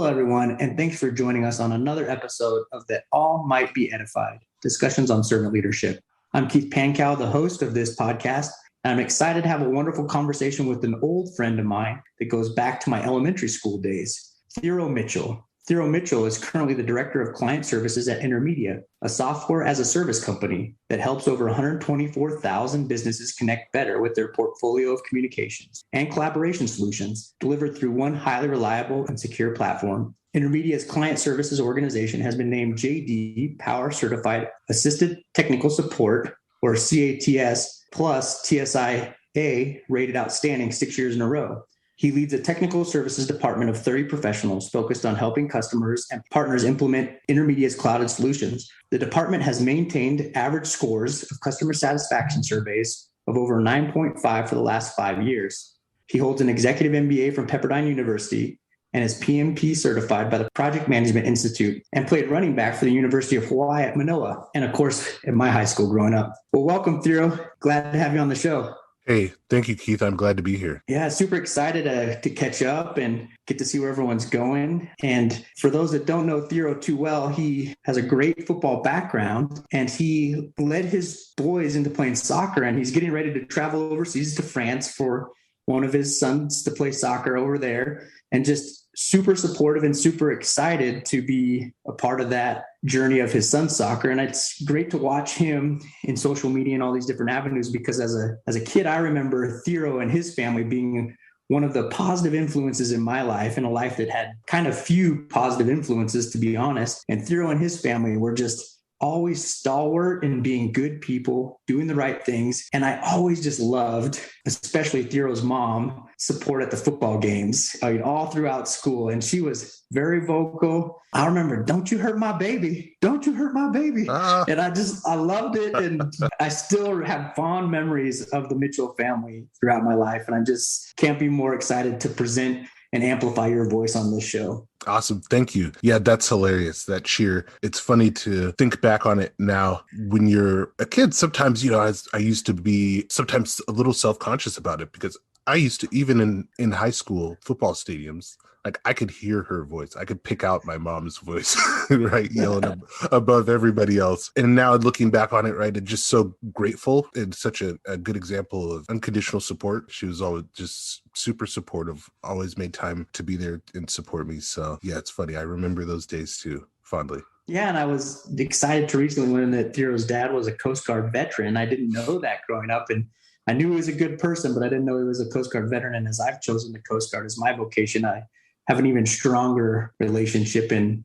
everyone, and thanks for joining us on another episode of the All Might Be Edified Discussions on Servant Leadership. I'm Keith Pankow, the host of this podcast, and I'm excited to have a wonderful conversation with an old friend of mine that goes back to my elementary school days, Thero Mitchell. Thero Mitchell is currently the Director of Client Services at Intermedia, a software as a service company that helps over 124,000 businesses connect better with their portfolio of communications and collaboration solutions delivered through one highly reliable and secure platform. Intermedia's client services organization has been named JD Power Certified Assisted Technical Support, or CATS, plus TSIA rated outstanding 6 years in a row. He leads a technical services department of 30 professionals focused on helping customers and partners implement Intermedia's clouded solutions. The department has maintained average scores of customer satisfaction surveys of over 9.5 for the last 5 years. He holds an executive MBA from Pepperdine University and is PMP certified by the Project Management Institute and played running back for the University of Hawaii at Manoa, and of course, at my high school growing up. Well, welcome, Thero. Glad to have you on the show. Hey, thank you, Keith. I'm glad to be here. Yeah, super excited to catch up and get to see where everyone's going. And for those that don't know Thero too well, he has a great football background and he led his boys into playing soccer, and he's getting ready to travel overseas to France for one of his sons to play soccer over there, and just super supportive and super excited to be a part of that journey of his son's soccer. And it's great to watch him in social media and all these different avenues, because as a kid, I remember Thero and his family being one of the positive influences in my life, in a life that had kind of few positive influences, to be honest. And Thero and his family were just always stalwart in being good people, doing the right things. And I always just loved, especially Thero's mom, support at the football games, all throughout school. And she was very vocal. I remember, "Don't you hurt my baby. Don't you hurt my baby." And I loved it. And I still have fond memories of the Mitchell family throughout my life. And I just can't be more excited to present and amplify your voice on this show. Awesome. Thank you. Yeah, that's hilarious. That cheer. It's funny to think back on it now. When you're a kid, sometimes, I used to be sometimes a little self-conscious about it, because I used to, even in high school football stadiums, like I could hear her voice. I could pick out my mom's voice, right? Yelling above everybody else. And now looking back on it, right, it's just so grateful and such a good example of unconditional support. She was always just super supportive, always made time to be there and support me. So yeah, it's funny. I remember those days too, fondly. Yeah, and I was excited to recently learn that Thero's dad was a Coast Guard veteran. I didn't know that growing up, and I knew he was a good person, but I didn't know he was a Coast Guard veteran. And as I've chosen the Coast Guard as my vocation, I have an even stronger relationship and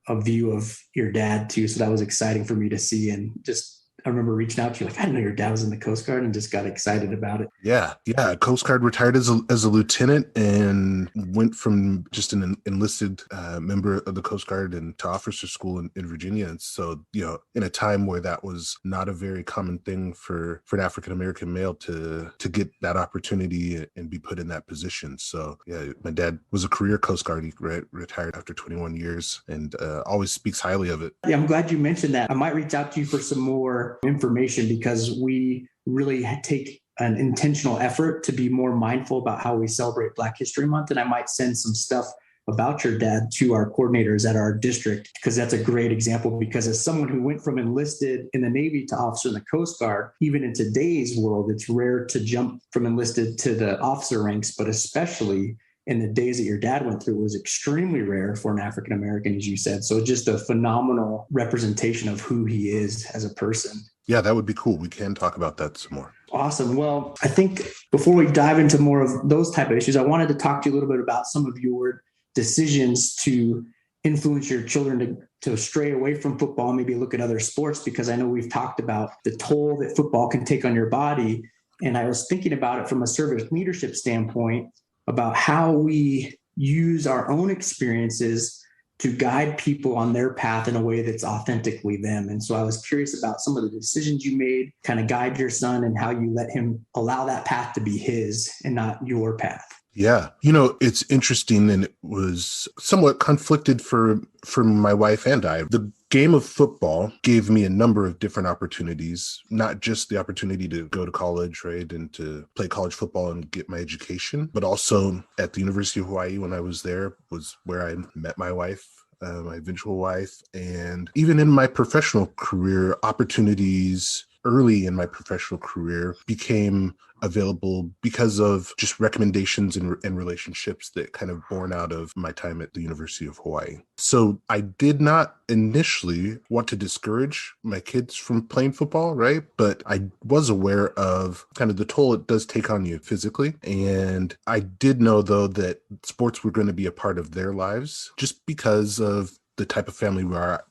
a view of your dad too. So that was exciting for me to see. And just, I remember reaching out to you, like, "I didn't know your dad was in the Coast Guard," and just got excited about it. Yeah. Coast Guard, retired as a lieutenant, and went from just an enlisted member of the Coast Guard and to officer school in Virginia. And so, in a time where that was not a very common thing for an African-American male to get that opportunity and be put in that position. So yeah, my dad was a career Coast Guard. He retired after 21 years and always speaks highly of it. Yeah, I'm glad you mentioned that. I might reach out to you for some more information, because we really take an intentional effort to be more mindful about how we celebrate Black History Month. And I might send some stuff about your dad to our coordinators at our district, because that's a great example. Because as someone who went from enlisted in the Navy to officer in the Coast Guard, even in today's world, it's rare to jump from enlisted to the officer ranks, but especially in the days that your dad went through, it was extremely rare for an African-American, as you said. So just a phenomenal representation of who he is as a person. Yeah, that would be cool. We can talk about that some more. Awesome. Well, I think before we dive into more of those type of issues, I wanted to talk to you a little bit about some of your decisions to influence your children to stray away from football, maybe look at other sports, because I know we've talked about the toll that football can take on your body. And I was thinking about it from a servant leadership standpoint, about how we use our own experiences to guide people on their path in a way that's authentically them. And so I was curious about some of the decisions you made, kind of guide your son, and how you let him allow that path to be his and not your path. Yeah. It's interesting, and it was somewhat conflicted for my wife and I. The game of football gave me a number of different opportunities, not just the opportunity to go to college, right, and to play college football and get my education, but also at the University of Hawaii when I was there was where I met my wife. My eventual wife, and even in my professional career, opportunities early in my professional career became available because of just recommendations and relationships that kind of born out of my time at the University of Hawaii. So I did not initially want to discourage my kids from playing football, right? But I was aware of kind of the toll it does take on you physically. And I did know, though, that sports were going to be a part of their lives just because of the type of family we are.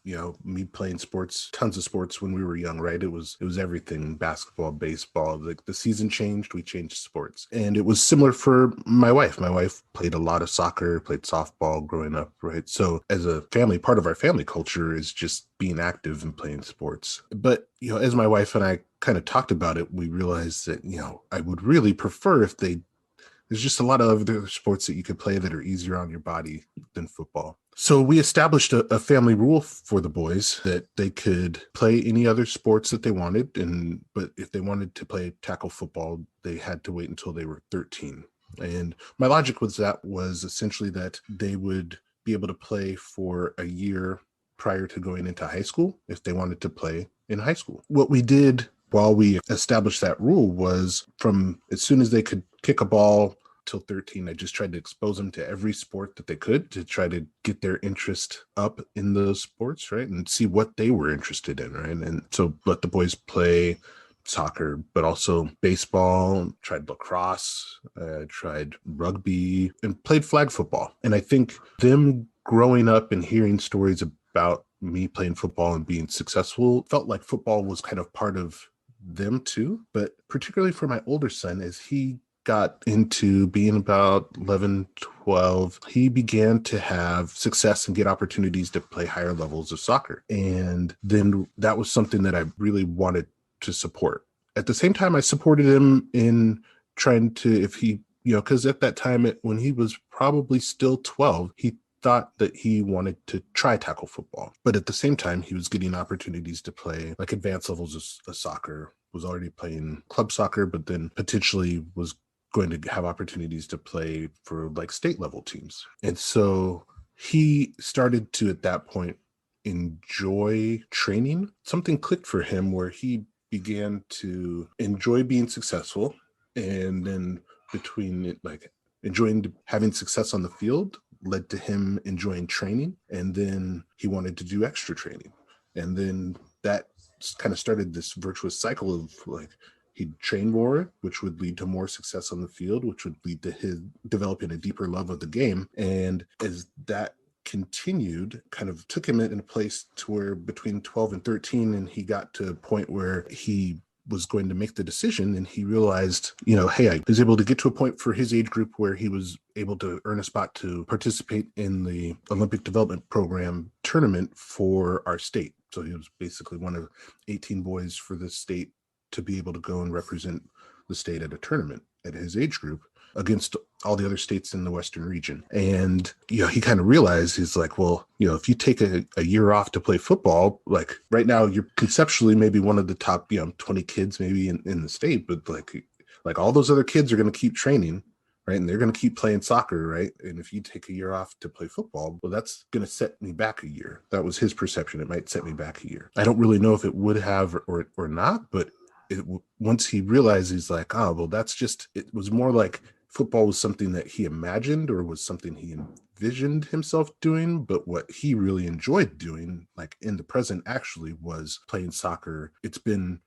Me playing sports, tons of sports when we were young, right? It was everything: basketball, baseball. Like the season changed, we changed sports. And it was similar for my wife. My wife played a lot of soccer, played softball growing up, right? So as a family, part of our family culture is just being active and playing sports. But, as my wife and I kind of talked about it, we realized that, I would really prefer if there's just a lot of other sports that you could play that are easier on your body than football. So we established a family rule for the boys that they could play any other sports that they wanted, but if they wanted to play tackle football, they had to wait until they were 13. And my logic was essentially that they would be able to play for a year prior to going into high school if they wanted to play in high school. What we did while we established that rule was, from as soon as they could kick a ball till 13, I just tried to expose them to every sport that they could to try to get their interest up in those sports, right? And see what they were interested in, right? And so let the boys play soccer, but also baseball, tried lacrosse, tried rugby, and played flag football. And I think them growing up and hearing stories about me playing football and being successful felt like football was kind of part of them too. But particularly for my older son, as he got into being about 11, 12, he began to have success and get opportunities to play higher levels of soccer. And then that was something that I really wanted to support. At the same time, I supported him in trying to, if he, because at that time, when he was probably still 12, he thought that he wanted to try tackle football. But at the same time, he was getting opportunities to play like advanced levels of soccer, was already playing club soccer, but then potentially was going to have opportunities to play for like state level teams. And so he started to, at that point, enjoy training. Something clicked for him where he began to enjoy being successful. And then between it, like enjoying having success on the field led to him enjoying training. And then he wanted to do extra training. And then that kind of started this virtuous cycle of like, he'd train more, which would lead to more success on the field, which would lead to his developing a deeper love of the game. And as that continued, kind of took him in a place to where between 12 and 13, and he got to a point where he was going to make the decision, and he realized, hey, I was able to get to a point for his age group where he was able to earn a spot to participate in the Olympic Development Program tournament for our state. So he was basically one of 18 boys for the state to be able to go and represent the state at a tournament at his age group against all the other states in the Western region. And, he kind of realized, he's like, well, if you take a year off to play football, like right now, you're conceptually maybe one of the top, 20 kids maybe in the state, but like all those other kids are going to keep training, right? And they're going to keep playing soccer, right? And if you take a year off to play football, well, that's going to set me back a year. That was his perception. It might set me back a year. I don't really know if it would have or not, but once he realized, he's like, oh, well, it was more like football was something that he imagined or was something he envisioned himself doing. But what he really enjoyed doing, like in the present, actually was playing soccer. It's been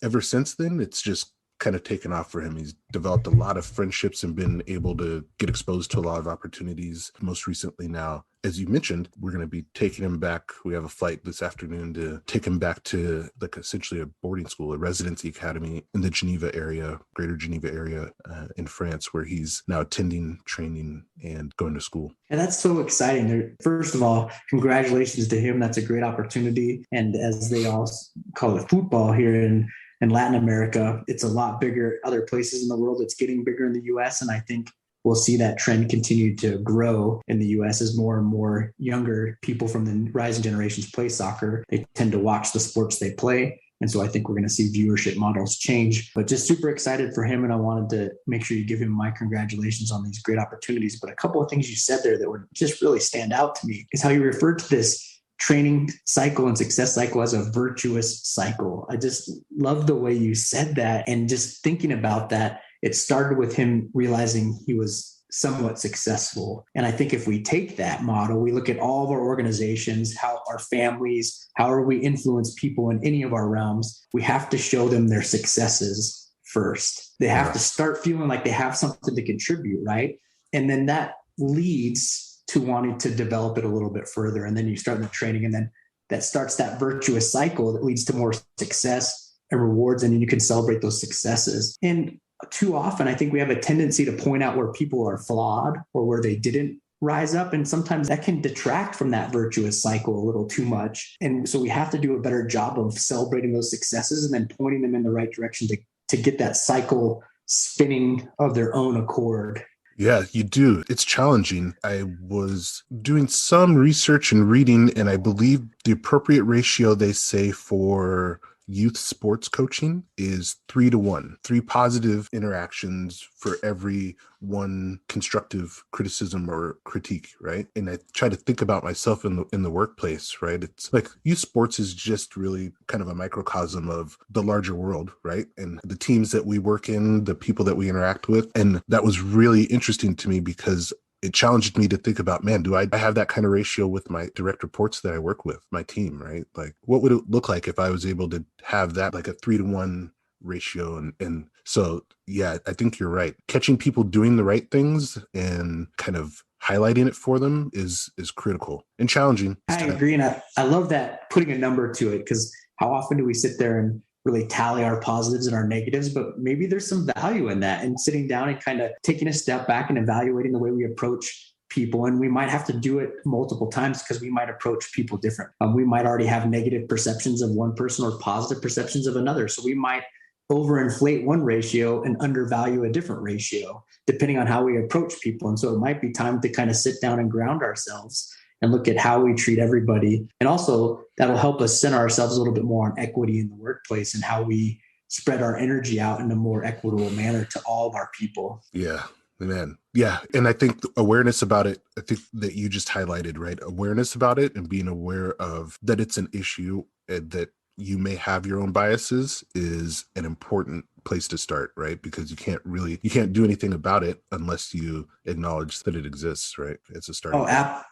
ever since then, it's just kind of taken off for him. He's developed a lot of friendships and been able to get exposed to a lot of opportunities. Most recently now, as you mentioned, we're going to be taking him back. We have a flight this afternoon to take him back to like essentially a boarding school, a residency academy in the Geneva area, greater Geneva area in France, where he's now attending training and going to school. And that's so exciting. First of all, congratulations to him. That's a great opportunity. And as they all call it, football here in Latin America, it's a lot bigger. Other places in the world, it's getting bigger in the US. And I think we'll see that trend continue to grow in the US as more and more younger people from the rising generations play soccer. They tend to watch the sports they play. And so I think we're going to see viewership models change, but just super excited for him. And I wanted to make sure you give him my congratulations on these great opportunities. But a couple of things you said there that would just really stand out to me is how you referred to this training cycle and success cycle as a virtuous cycle. I just love the way you said that. And just thinking about that, it started with him realizing he was somewhat successful. And I think if we take that model, we look at all of our organizations, how our families, however we influence people in any of our realms, we have to show them their successes first. They have to start feeling like they have something to contribute, right? And then that leads to wanting to develop it a little bit further. And then you start in the training, and then that starts that virtuous cycle that leads to more success and rewards. And then you can celebrate those successes. And too often, I think we have a tendency to point out where people are flawed or where they didn't rise up. And sometimes that can detract from that virtuous cycle a little too much. And so we have to do a better job of celebrating those successes and then pointing them in the right direction to get that cycle spinning of their own accord. Yeah, you do. It's challenging. I was doing some research and reading, and I believe the appropriate ratio they say for youth sports coaching is 3-1, 3 positive interactions for every 1 constructive criticism or critique, right? And I try to think about myself in the workplace, right? It's like youth sports is just really kind of a microcosm of the larger world, right? And the teams that we work in, the people that we interact with. And that was really interesting to me because it challenged me to think about, man, do I have that kind of ratio with my direct reports that I work with, my team, right? Like, what would it look like if I was able to have that, like a 3-1 ratio? And so, yeah, I think you're right. Catching people doing the right things and kind of highlighting it for them is critical and challenging. I agree. And I love that, putting a number to it, because how often do we sit there and really tally our positives and our negatives, but maybe there's some value in that, and sitting down and kind of taking a step back and evaluating the way we approach people. And we might have to do it multiple times because we might approach people different. We might already have negative perceptions of one person or positive perceptions of another. So we might overinflate one ratio and undervalue a different ratio, depending on how we approach people. And so it might be time to kind of sit down and ground ourselves and look at how we treat everybody. And also that'll help us center ourselves a little bit more on equity in the workplace and how we spread our energy out in a more equitable manner to all of our people. Yeah, man. Yeah. And I think awareness about it, I think that you just highlighted, right? Awareness about it and being aware of that it's an issue and that you may have your own biases is an important place to start, right? Because you can't do anything about it unless you acknowledge that it exists, right? It's a start.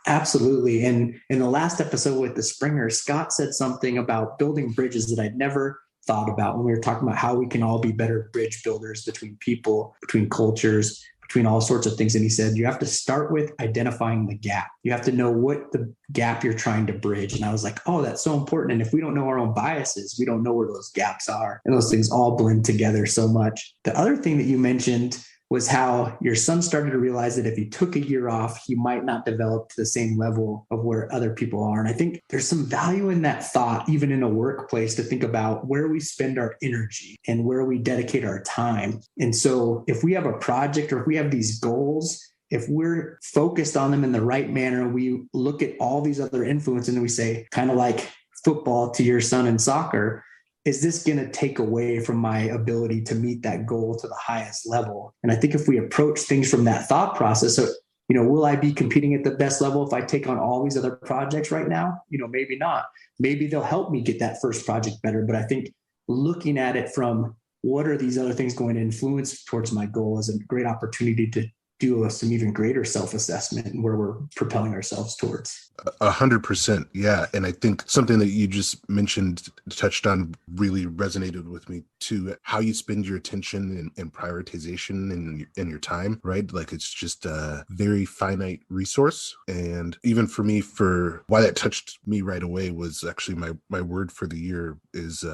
Absolutely. And in the last episode with the Springers, Scott said something about building bridges that I'd never thought about when we were talking about how we can all be better bridge builders between people, between cultures, between all sorts of things. And he said, you have to start with identifying the gap. You have to know what the gap you're trying to bridge. And I was like, oh, that's so important. And if we don't know our own biases, we don't know where those gaps are. And those things all blend together so much. The other thing that you mentioned was how your son started to realize that if he took a year off, he might not develop to the same level of where other people are. And I think there's some value in that thought, even in a workplace, to think about where we spend our energy and where we dedicate our time. And so if we have a project or if we have these goals, if we're focused on them in the right manner, we look at all these other influences and we say, kind of like football to your son in soccer, is this going to take away from my ability to meet that goal to the highest level? And I think if we approach things from that thought process, so, will I be competing at the best level if I take on all these other projects right now? Maybe not. Maybe they'll help me get that first project better. But I think looking at it from what are these other things going to influence towards my goal is a great opportunity to do some even greater self-assessment and where we're propelling ourselves towards. 100%. Yeah. And I think something that you just mentioned, touched on, really resonated with me too. How you spend your attention and prioritization and your time, right? Like it's just a very finite resource. And even for me, for why that touched me right away was actually my word for the year is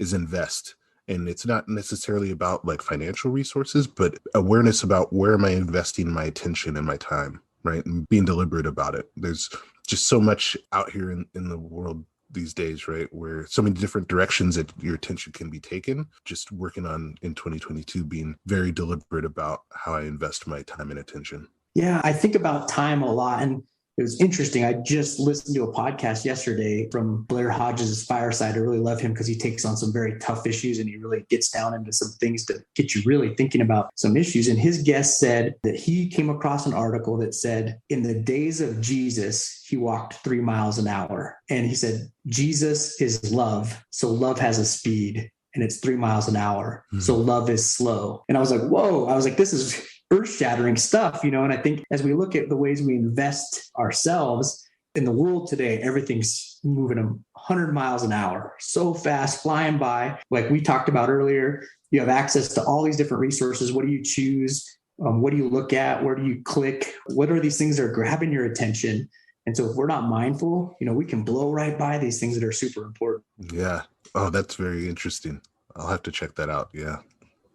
invest. And it's not necessarily about like financial resources, but awareness about where am I investing my attention and my time, right? And being deliberate about it. There's just so much out here in the world these days, right? Where so many different directions that your attention can be taken. Just working on in 2022, being very deliberate about how I invest my time and attention. Yeah, I think about time a lot. And it was interesting. I just listened to a podcast yesterday from Blair Hodges' Fireside. I really love him because he takes on some very tough issues and he really gets down into some things to get you really thinking about some issues. And his guest said that he came across an article that said, in the days of Jesus, he walked 3 miles an hour. And he said, Jesus is love. So love has a speed and it's 3 miles an hour. So love is slow. And I was like, whoa, I was like, this is earth-shattering stuff, you know. And I think as we look at the ways we invest ourselves in the world today, everything's moving 100 miles an hour, so fast, flying by. Like we talked about earlier, you have access to all these different resources. What do you choose? What do you look at? Where do you click? What are these things that are grabbing your attention? And so if we're not mindful, you know, we can blow right by these things that are super important. Yeah. Oh, that's very interesting. I'll have to check that out. Yeah.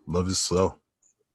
Love is slow.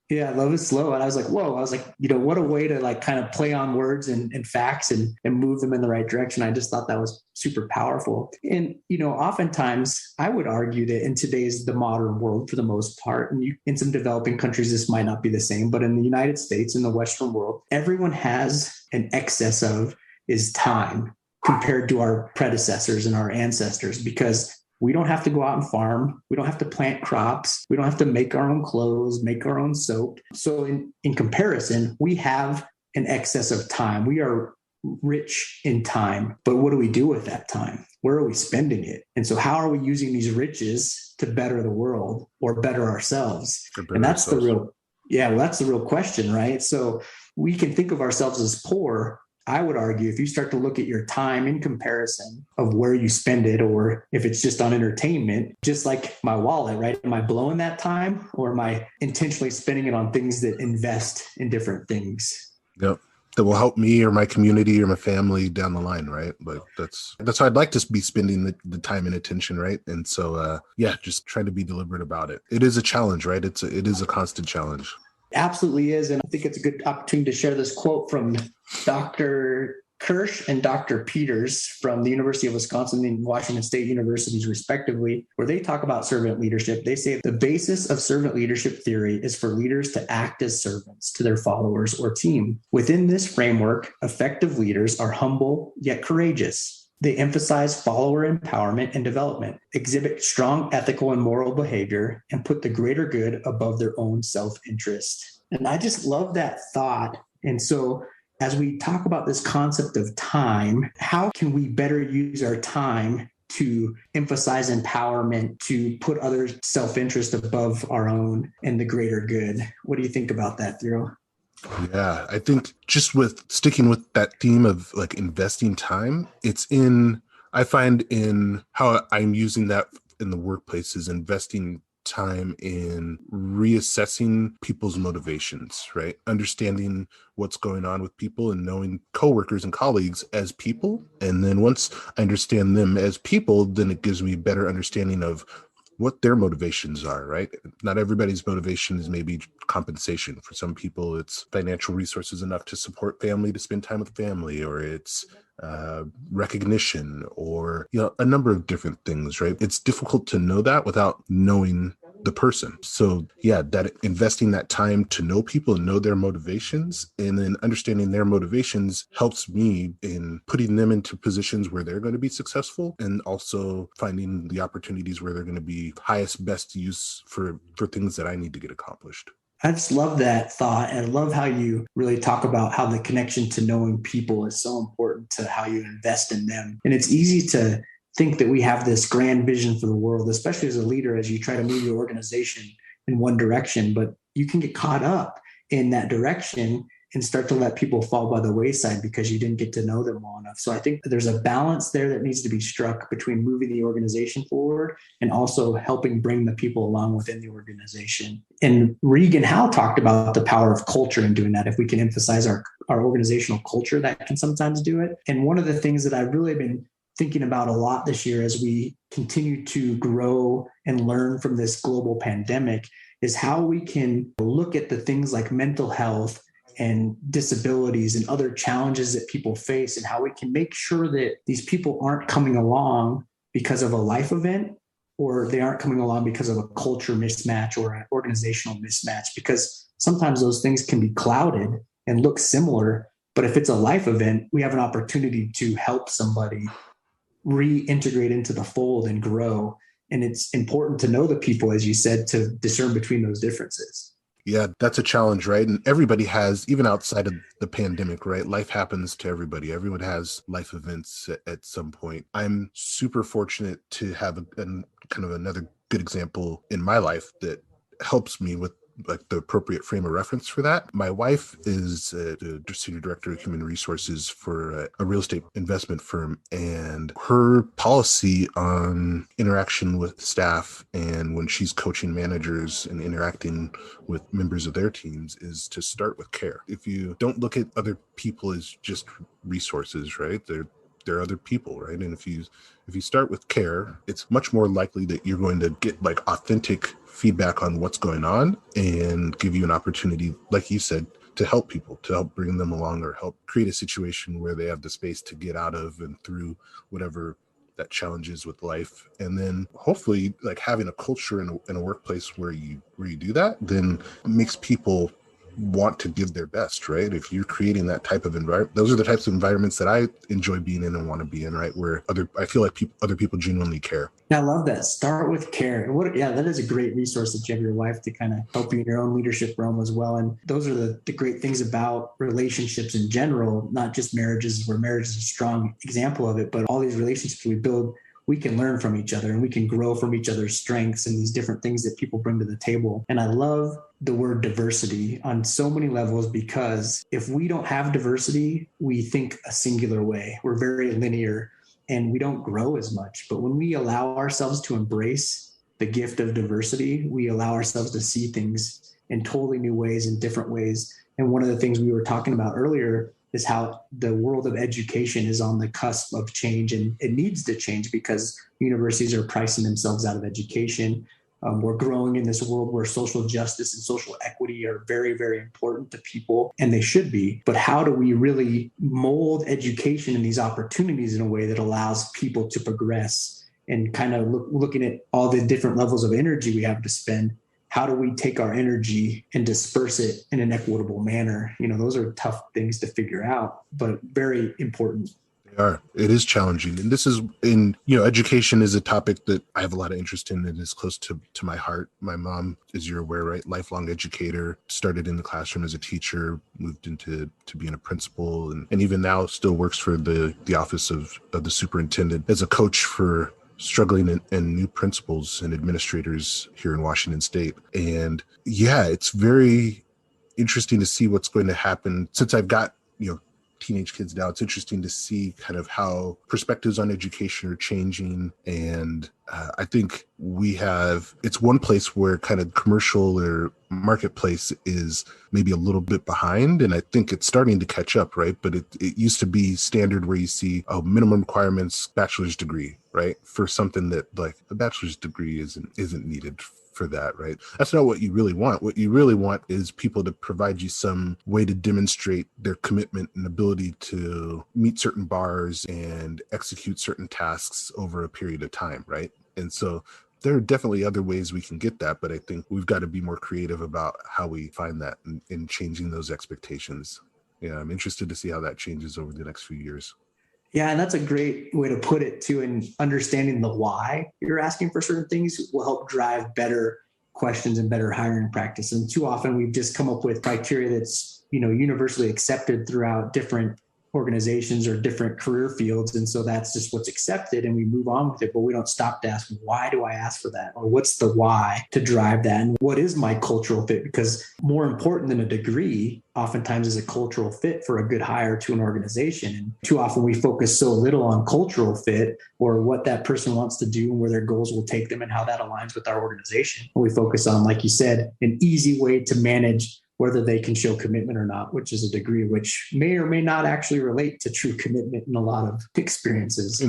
Yeah, love is slow. And I was like, whoa, I was like, you know, what a way to like kind of play on words and facts and move them in the right direction. I just thought that was super powerful. And, you know, oftentimes I would argue that in the modern world, for the most part, and in some developing countries, this might not be the same, but in the United States, in the Western world, everyone has an excess of is time compared to our predecessors and our ancestors, because we don't have to go out and farm. We don't have to plant crops. We don't have to make our own clothes, make our own soap. So in comparison, we have an excess of time. We are rich in time. But what do we do with that time? Where are we spending it? And so how are we using these riches to better the world or better ourselves? And that's the real question, right? So we can think of ourselves as poor. I would argue if you start to look at your time in comparison of where you spend it, or if it's just on entertainment, just like my wallet, right? Am I blowing that time, or am I intentionally spending it on things that invest in different things? Yep. That will help me or my community or my family down the line, right? But that's how I'd like to be spending the time and attention, right? And so, just try to be deliberate about it. It is a challenge, right? It is a constant challenge. Absolutely is. And I think it's a good opportunity to share this quote from Dr. Kirsch and Dr. Peters from the University of Wisconsin and Washington State Universities, respectively, where they talk about servant leadership. They say the basis of servant leadership theory is for leaders to act as servants to their followers or team. Within this framework, effective leaders are humble yet courageous. They emphasize follower empowerment and development, exhibit strong ethical and moral behavior, and put the greater good above their own self-interest. And I just love that thought. And so as we talk about this concept of time, how can we better use our time to emphasize empowerment, to put other self-interest above our own and the greater good? What do you think about that, Thero? Yeah, I think just with sticking with that theme of like investing time, I find in how I'm using that in the workplace is investing time in reassessing people's motivations, right? Understanding what's going on with people and knowing coworkers and colleagues as people. And then once I understand them as people, then it gives me a better understanding of what their motivations are, right? Not everybody's motivation is maybe compensation. For some people, it's financial resources enough to support family, to spend time with family, or it's recognition, or a number of different things, right? It's difficult to know that without knowing the person. So that investing that time to know people and know their motivations, and then understanding their motivations helps me in putting them into positions where they're going to be successful, and also finding the opportunities where they're going to be highest, best use for things that I need to get accomplished. I just love that thought. And I love how you really talk about how the connection to knowing people is so important to how you invest in them. And it's easy to think that we have this grand vision for the world, especially as a leader, as you try to move your organization in one direction, but you can get caught up in that direction and start to let people fall by the wayside because you didn't get to know them well enough. So I think there's a balance there that needs to be struck between moving the organization forward and also helping bring the people along within the organization. And Regan Howe talked about the power of culture in doing that. If we can emphasize our organizational culture, that can sometimes do it. And one of the things that I've really been thinking about a lot this year as we continue to grow and learn from this global pandemic is how we can look at the things like mental health and disabilities and other challenges that people face, and how we can make sure that these people aren't coming along because of a life event, or they aren't coming along because of a culture mismatch or an organizational mismatch, because sometimes those things can be clouded and look similar. But if it's a life event, we have an opportunity to help somebody reintegrate into the fold and grow. And it's important to know the people, as you said, to discern between those differences. Yeah, that's a challenge, right? And everybody has, even outside of the pandemic, right? Life happens to everybody. Everyone has life events at some point. I'm super fortunate to have a kind of another good example in my life that helps me with like the appropriate frame of reference for that. My wife is the senior director of human resources for a real estate investment firm, and her policy on interaction with staff and when she's coaching managers and interacting with members of their teams is to start with care. If you don't look at other people as just resources, right? They're other people, right? And if you start with care, it's much more likely that you're going to get like authentic feedback on what's going on and give you an opportunity, like you said, to help people, to help bring them along or help create a situation where they have the space to get out of and through whatever that challenge is with life. And then hopefully like having a culture in a workplace where you do that, then makes people want to give their best, right? If you're creating that type of environment, those are the types of environments that I enjoy being in and want to be in, right? Where I feel like other people genuinely care. I love that. Start with care. That is a great resource that you have your wife to kind of help you in your own leadership realm as well. And those are the great things about relationships in general, not just marriages, where marriage is a strong example of it, but all these relationships we build, we can learn from each other and we can grow from each other's strengths and these different things that people bring to the table. And I love the word diversity on so many levels, because if we don't have diversity, we think a singular way. We're very linear and we don't grow as much. But when we allow ourselves to embrace the gift of diversity, we allow ourselves to see things in totally new ways, in different ways. And one of the things we were talking about earlier is how the world of education is on the cusp of change, and it needs to change because universities are pricing themselves out of education. We're growing in this world where social justice and social equity are very, very important to people, and they should be. But how do we really mold education and these opportunities in a way that allows people to progress, and kind of looking at all the different levels of energy we have to spend? How do we take our energy and disperse it in an equitable manner? Those are tough things to figure out, but very important. They are. It is challenging. And this is education is a topic that I have a lot of interest in and is close to my heart. My mom, as you're aware, right, lifelong educator, started in the classroom as a teacher, moved into being a principal, and even now still works for the office of the superintendent as a coach for struggling and new principals and administrators here in Washington State. And yeah, it's very interesting to see what's going to happen. Since I've got, teenage kids now, it's interesting to see kind of how perspectives on education are changing. And I think it's one place where kind of commercial or marketplace is maybe a little bit behind. And I think it's starting to catch up, right? But it used to be standard where you see minimum requirements, bachelor's degree, right? For something that like a bachelor's degree isn't needed for that, right? That's not what you really want. What you really want is people to provide you some way to demonstrate their commitment and ability to meet certain bars and execute certain tasks over a period of time, right? And so there are definitely other ways we can get that, but I think we've got to be more creative about how we find that in changing those expectations. Yeah, I'm interested to see how that changes over the next few years. Yeah, and that's a great way to put it too. And understanding the why you're asking for certain things will help drive better questions and better hiring practice. And too often we've just come up with criteria that's, universally accepted throughout different organizations or different career fields. And so that's just what's accepted and we move on with it, but we don't stop to ask, why do I ask for that? Or what's the why to drive that? And what is my cultural fit? Because more important than a degree oftentimes is a cultural fit for a good hire to an organization. And too often we focus so little on cultural fit or what that person wants to do and where their goals will take them and how that aligns with our organization. And we focus on, like you said, an easy way to manage whether they can show commitment or not, which is a degree which may or may not actually relate to true commitment in a lot of experiences.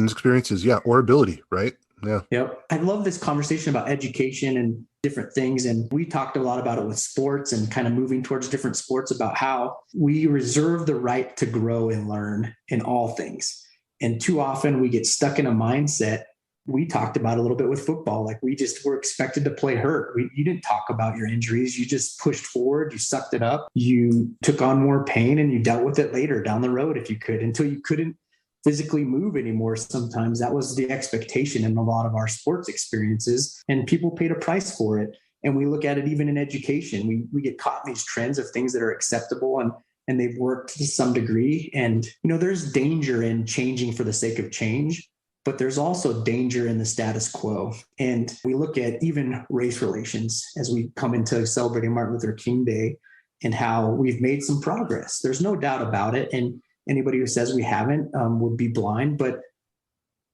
Yeah, or ability, right? Yeah. Yep. I love this conversation about education and different things. And we talked a lot about it with sports and kind of moving towards different sports, about how we reserve the right to grow and learn in all things. And too often we get stuck in a mindset. We talked about a little bit with football. Like, we just were expected to play hurt. You didn't talk about your injuries. You just pushed forward. You sucked it up. You took on more pain and you dealt with it later down the road if you could, until you couldn't physically move anymore. Sometimes that was the expectation in a lot of our sports experiences, and people paid a price for it. And we look at it even in education. We get caught in these trends of things that are acceptable, and they've worked to some degree. And, there's danger in changing for the sake of change, but there's also danger in the status quo. And we look at even race relations as we come into celebrating Martin Luther King Day, and how we've made some progress. There's no doubt about it. And anybody who says we haven't would be blind. But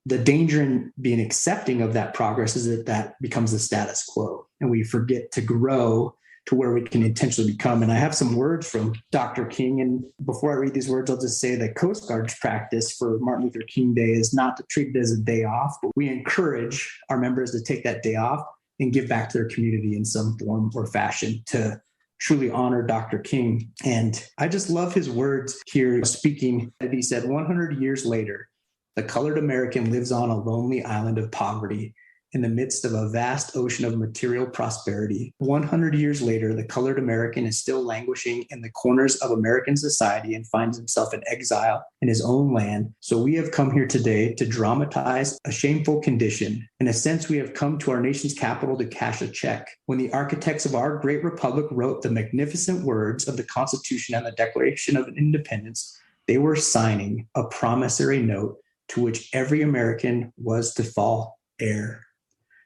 the danger in being accepting of that progress is that becomes the status quo, and we forget to grow to where we can intentionally become. And I have some words from Dr. King. And before I read these words, I'll just say that Coast Guard's practice for Martin Luther King Day is not to treat it as a day off, but we encourage our members to take that day off and give back to their community in some form or fashion to truly honor Dr. King. And I just love his words here speaking. He said, 100 years later, the colored American lives on a lonely island of poverty in the midst of a vast ocean of material prosperity. 100 years later, the colored American is still languishing in the corners of American society and finds himself in exile in his own land. So we have come here today to dramatize a shameful condition. In a sense, we have come to our nation's capital to cash a check. When the architects of our great republic wrote the magnificent words of the Constitution and the Declaration of Independence, they were signing a promissory note to which every American was to fall heir.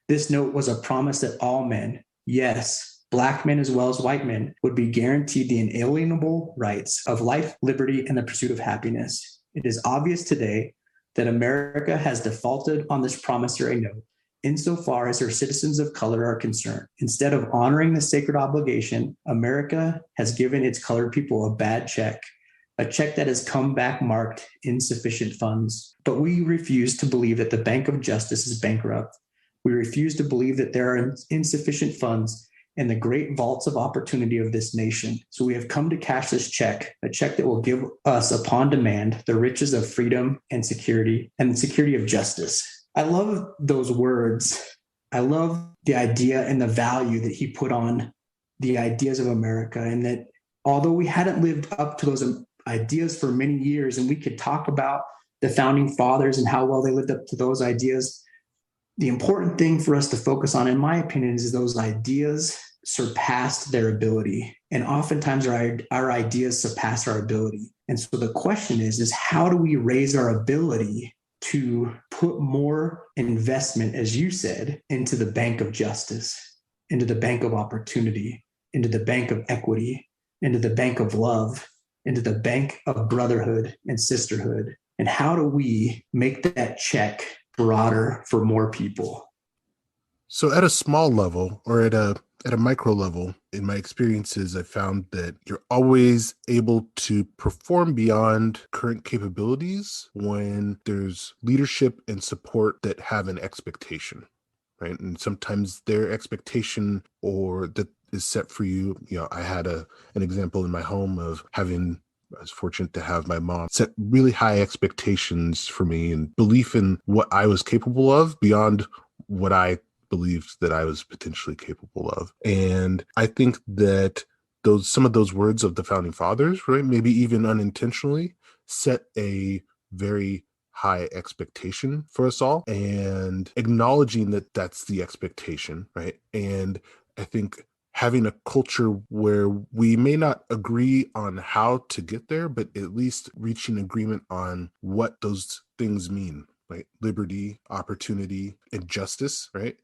This note was a promise that all men, yes, Black men as well as white men, would be guaranteed the inalienable rights of life, liberty, and the pursuit of happiness. It is obvious today that America has defaulted on this promissory note insofar as her citizens of color are concerned. Instead of honoring the sacred obligation, America has given its colored people a bad check, a check that has come back marked insufficient funds. But we refuse to believe that the Bank of Justice is bankrupt. We refuse to believe that there are insufficient funds in the great vaults of opportunity of this nation. So we have come to cash this check, a check that will give us upon demand the riches of freedom and security of justice. I love those words. I love the idea and the value that he put on the ideas of America, and that although we hadn't lived up to those ideas for many years, and we could talk about the founding fathers and how well they lived up to those ideas, the important thing for us to focus on, in my opinion, is those ideas surpassed their ability. And oftentimes our ideas surpass our ability. And so the question is how do we raise our ability to put more investment, as you said, into the bank of justice, into the bank of opportunity, into the bank of equity, into the bank of love, into the bank of brotherhood and sisterhood? And how do we make that check broader for more people? So at a small level, or at a micro level, in my experiences, I found that you're always able to perform beyond current capabilities when there's leadership and support that have an expectation, right? And sometimes their expectation or that is set for you. I had an example in my home of having, I was fortunate to have my mom set really high expectations for me and belief in what I was capable of beyond what I believed that I was potentially capable of. And I think that some of those words of the founding fathers, right, maybe even unintentionally, set a very high expectation for us all, and acknowledging that that's the expectation, right? And I think having a culture where we may not agree on how to get there, but at least reaching agreement on what those things mean, right? Liberty, opportunity, and justice, right?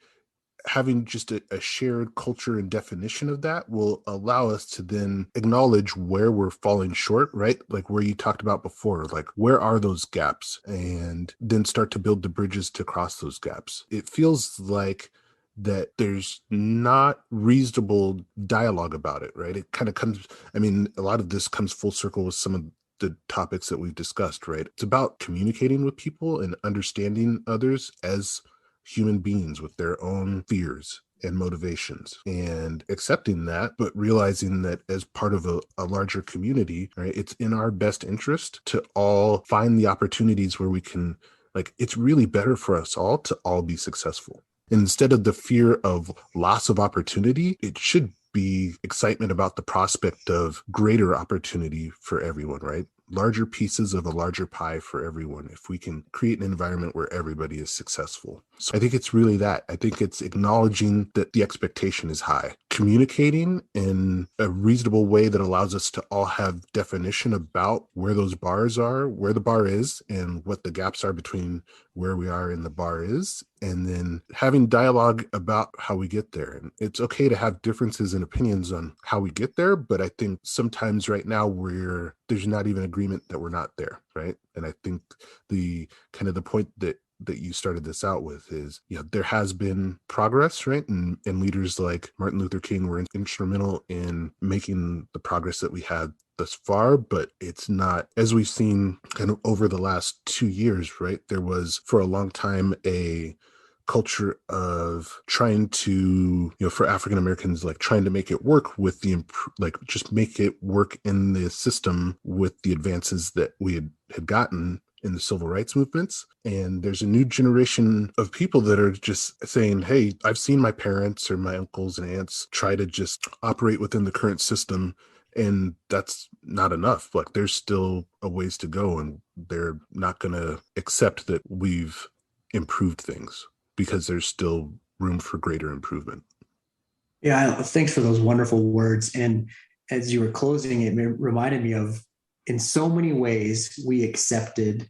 Having just a shared culture and definition of that will allow us to then acknowledge where we're falling short, right? Like where you talked about before, like where are those gaps? And then start to build the bridges to cross those gaps. It feels like that there's not reasonable dialogue about it, right? It kind of comes, a lot of this comes full circle with some of the topics that we've discussed, right? It's about communicating with people and understanding others as human beings with their own fears and motivations, and accepting that, but realizing that as part of a larger community, right, it's in our best interest to all find the opportunities where we can, like, it's really better for us all to all be successful. And instead of the fear of loss of opportunity, it should be excitement about the prospect of greater opportunity for everyone, right? Larger pieces of a larger pie for everyone, if we can create an environment where everybody is successful. So I think it's really that. I think it's acknowledging that the expectation is high, communicating in a reasonable way that allows us to all have definition about where those bars are, where the bar is, and what the gaps are between where we are and the bar is, and then having dialogue about how we get there. And it's okay to have differences in opinions on how we get there, but I think sometimes right now there's not even agreement that we're not there, right? And I think the point that you started this out with is, there has been progress, right? And leaders like Martin Luther King were instrumental in making the progress that we had thus far, but it's not, as we've seen kind of over the last 2 years, right? There was for a long time a culture of trying to, for African Americans, like trying to make it work with just make it work in the system with the advances that we had gotten in the civil rights movements. And there's a new generation of people that are just saying, hey, I've seen my parents or my uncles and aunts try to just operate within the current system, and that's not enough. Like, there's still a ways to go, and they're not going to accept that we've improved things, because there's still room for greater improvement. Yeah, thanks for those wonderful words. And as you were closing, it reminded me of, in so many ways, we accepted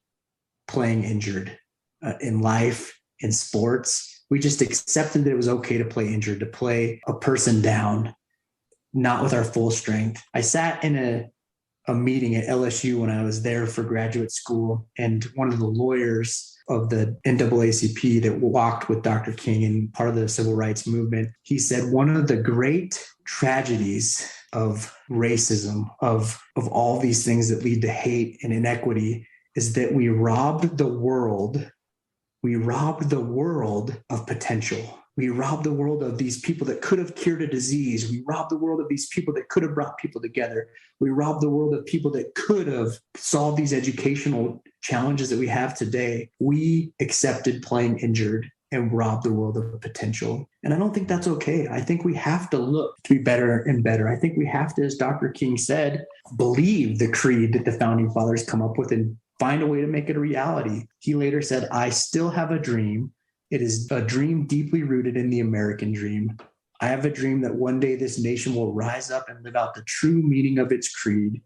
playing injured in life, in sports. We just accepted that it was okay to play injured, to play a person down, not with our full strength. I sat in a meeting at LSU when I was there for graduate school, and one of the lawyers of the NAACP that walked with Dr. King and part of the civil rights movement, he said one of the great tragedies of racism, of all these things that lead to hate and inequity, is that we robbed the world of potential. We robbed the world of these people that could have cured a disease. We robbed the world of these people that could have brought people together. We robbed the world of people that could have solved these educational challenges that we have today. We accepted playing injured and robbed the world of potential. And I don't think that's okay. I think we have to look to be better and better. I think we have to, as Dr. King said, believe the creed that the founding fathers come up with and find a way to make it a reality. He later said, I still have a dream. It is a dream deeply rooted in the American dream. I have a dream that one day this nation will rise up and live out the true meaning of its creed.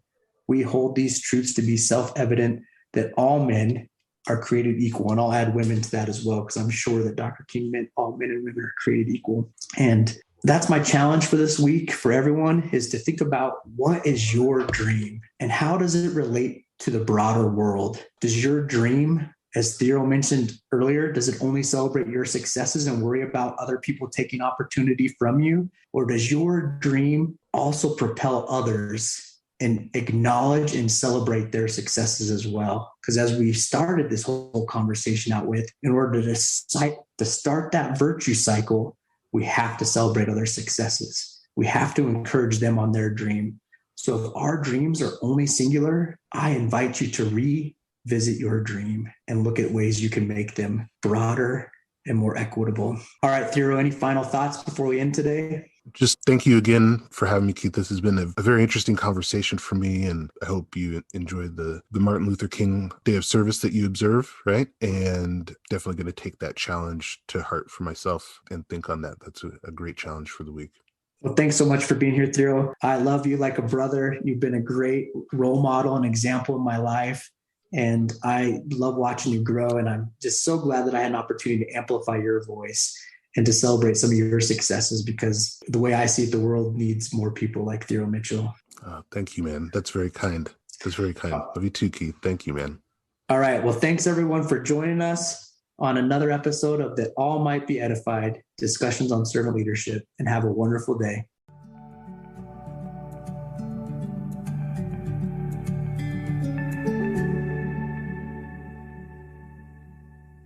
We hold these truths to be self-evident, that all men are created equal. And I'll add women to that as well, because I'm sure that Dr. King meant all men and women are created equal. And that's my challenge for this week for everyone, is to think about, what is your dream and how does it relate to the broader world? Does your dream, as Thero mentioned earlier, does it only celebrate your successes and worry about other people taking opportunity from you? Or does your dream also propel others and acknowledge and celebrate their successes as well? Because as we started this whole conversation out with, in order to start that virtue cycle, we have to celebrate other successes. We have to encourage them on their dream. So if our dreams are only singular, I invite you to revisit your dream and look at ways you can make them broader and more equitable. All right, Thero, any final thoughts before we end today? Just thank you again for having me, Keith. This has been a very interesting conversation for me, and I hope you enjoyed the Martin Luther King Day of Service that you observe, right? And definitely going to take that challenge to heart for myself and think on that. That's a great challenge for the week. Well, thanks so much for being here, Thero. I love you like a brother. You've been a great role model and example in my life. And I love watching you grow. And I'm just so glad that I had an opportunity to amplify your voice and to celebrate some of your successes, because the way I see it, the world needs more people like Thero Mitchell. Thank you, man. That's very kind. That's very kind. Love you too, Keith. Thank you, man. All right. Well, thanks everyone for joining us on another episode of That All Might Be Edified, discussions on servant leadership, and have a wonderful day.